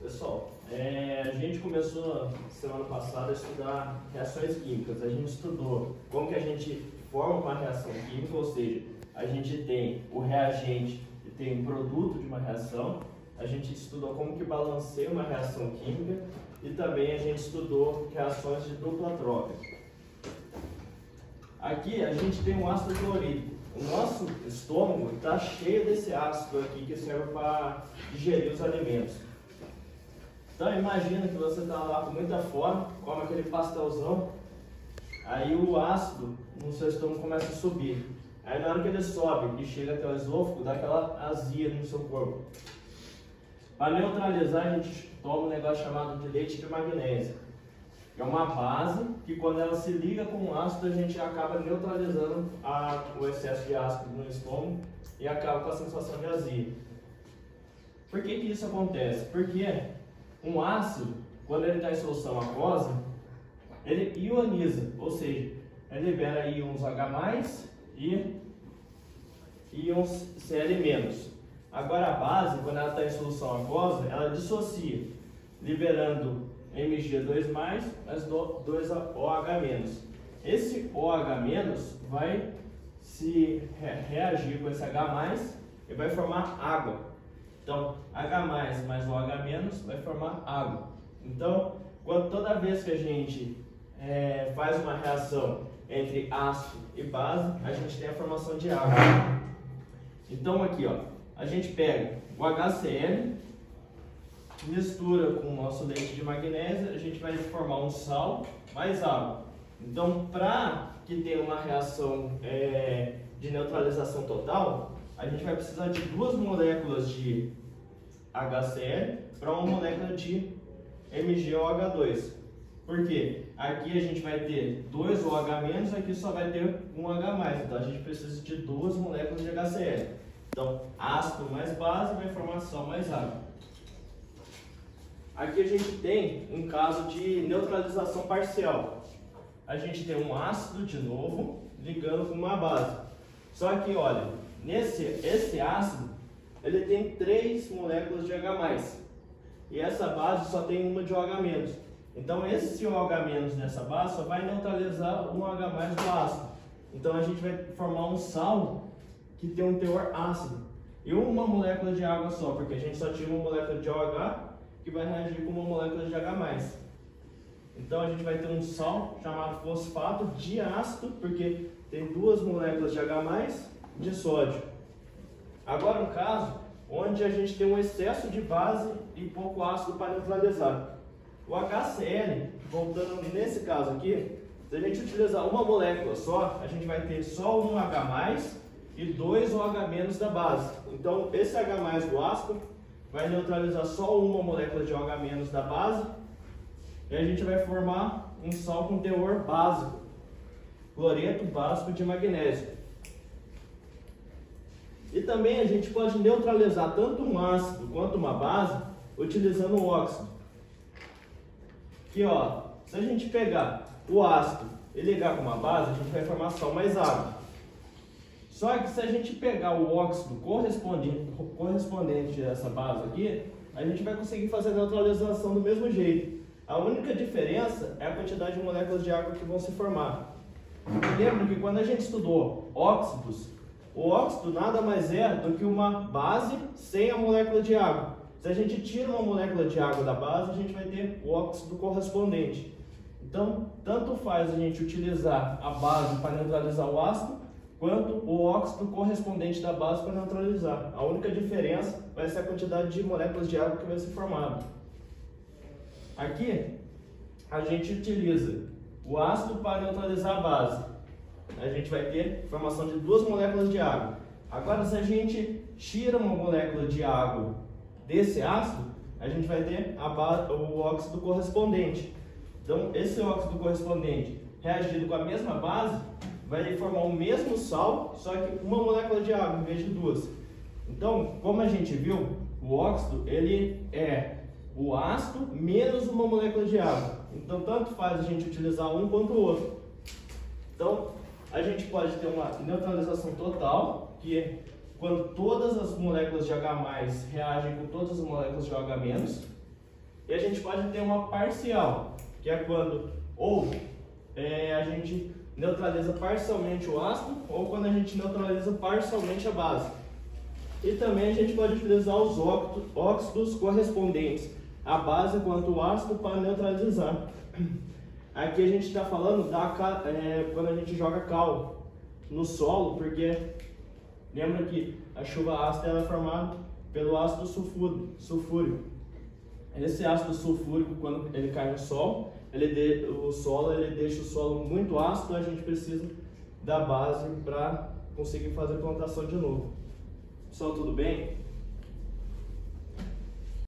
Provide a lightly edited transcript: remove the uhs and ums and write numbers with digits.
Pessoal, a gente começou semana passada a estudar reações químicas. A gente estudou como que a gente forma uma reação química, ou seja, a gente tem o reagente e tem o produto de uma reação. A gente estudou como que balanceia uma reação química e também a gente estudou reações de dupla troca. Aqui a gente tem um ácido clorídrico. O nosso estômago está cheio desse ácido aqui que serve para digerir os alimentos. Então imagina que você está lá com muita fome, come aquele pastelzão, aí o ácido no seu estômago começa a subir. Aí na hora que ele sobe e chega até o esôfago, dá aquela azia no seu corpo. Para neutralizar, a gente toma um negócio chamado de leite de magnésio. É uma base que quando ela se liga com o ácido, a gente acaba neutralizando o excesso de ácido no estômago e acaba com a sensação de azia. Por que isso acontece? Porque um ácido, quando ele está em solução aquosa, ele ioniza, ou seja, ele libera íons H+, e íons Cl-. Agora a base, quando ela está em solução aquosa, ela dissocia, liberando Mg2+, mais 2OH-. Esse OH- vai se reagir com esse H+, e vai formar água. Então, H+, mais OH- vai formar água. Então, toda vez que a gente faz uma reação entre ácido e base, a gente tem a formação de água. Então, aqui, ó, a gente pega o HCl, mistura com o nosso leite de magnésio, a gente vai formar um sal mais água. Então, para que tenha uma reação de neutralização total, a gente vai precisar de 2 moléculas de HCl para uma molécula de MgOH2. Por quê? Aqui a gente vai ter 2 OH-, aqui só vai ter um H+. Então a gente precisa de 2 moléculas de HCl. Então, ácido mais base vai formar sal mais água. Aqui a gente tem um caso de neutralização parcial. A gente tem um ácido de novo ligando com uma base. Só que, olha, esse ácido ele tem 3 moléculas de H+, e essa base só tem uma de OH-. Então esse OH- nessa base só vai neutralizar um H+ do ácido. Então a gente vai formar um sal que tem um teor ácido e uma molécula de água só, porque a gente só tinha uma molécula de OH que vai reagir com uma molécula de H+. Então a gente vai ter um sal chamado fosfato de ácido, porque tem 2 moléculas de H+ de sódio. Agora um caso onde a gente tem um excesso de base e pouco ácido para neutralizar. O HCl, voltando nesse caso aqui, se a gente utilizar uma molécula só, a gente vai ter só um H+ e 2 OH- da base. Então esse H+ do ácido vai neutralizar só uma molécula de OH- da base e a gente vai formar um sal com teor básico, cloreto básico de magnésio. E também a gente pode neutralizar tanto um ácido quanto uma base utilizando o óxido. Aqui, ó, se a gente pegar o ácido e ligar com uma base, a gente vai formar sal mais água. Só que se a gente pegar o óxido correspondente a essa base aqui, a gente vai conseguir fazer a neutralização do mesmo jeito. A única diferença é a quantidade de moléculas de água que vão se formar. Lembra que quando a gente estudou óxidos, o óxido nada mais é do que uma base sem a molécula de água. Se a gente tira uma molécula de água da base, a gente vai ter o óxido correspondente. Então, tanto faz a gente utilizar a base para neutralizar o ácido, quanto o óxido correspondente da base para neutralizar. A única diferença vai ser a quantidade de moléculas de água que vai ser formada. Aqui, a gente utiliza o ácido para neutralizar a base. A gente vai ter formação de 2 moléculas de água. Agora, se a gente tira uma molécula de água desse ácido, a gente vai ter o óxido correspondente. Então, esse óxido correspondente, reagindo com a mesma base, vai formar o mesmo sal, só que uma molécula de água em vez de 2. Então, como a gente viu, o óxido ele é o ácido menos uma molécula de água. Então, tanto faz a gente utilizar um quanto o outro. Então, a gente pode ter uma neutralização total, que é quando todas as moléculas de H+ reagem com todas as moléculas de OH-. E a gente pode ter uma parcial, que é quando ou a gente neutraliza parcialmente o ácido ou quando a gente neutraliza parcialmente a base. E também a gente pode utilizar os óxidos correspondentes à base quanto ao ácido para neutralizar. Aqui a gente está falando quando a gente joga cal no solo, porque lembra que a chuva ácida ela é formada pelo ácido sulfúrico. Esse ácido sulfúrico, quando ele cai no solo, ele deixa o solo muito ácido. A gente precisa da base para conseguir fazer a plantação de novo. Pessoal, tudo bem?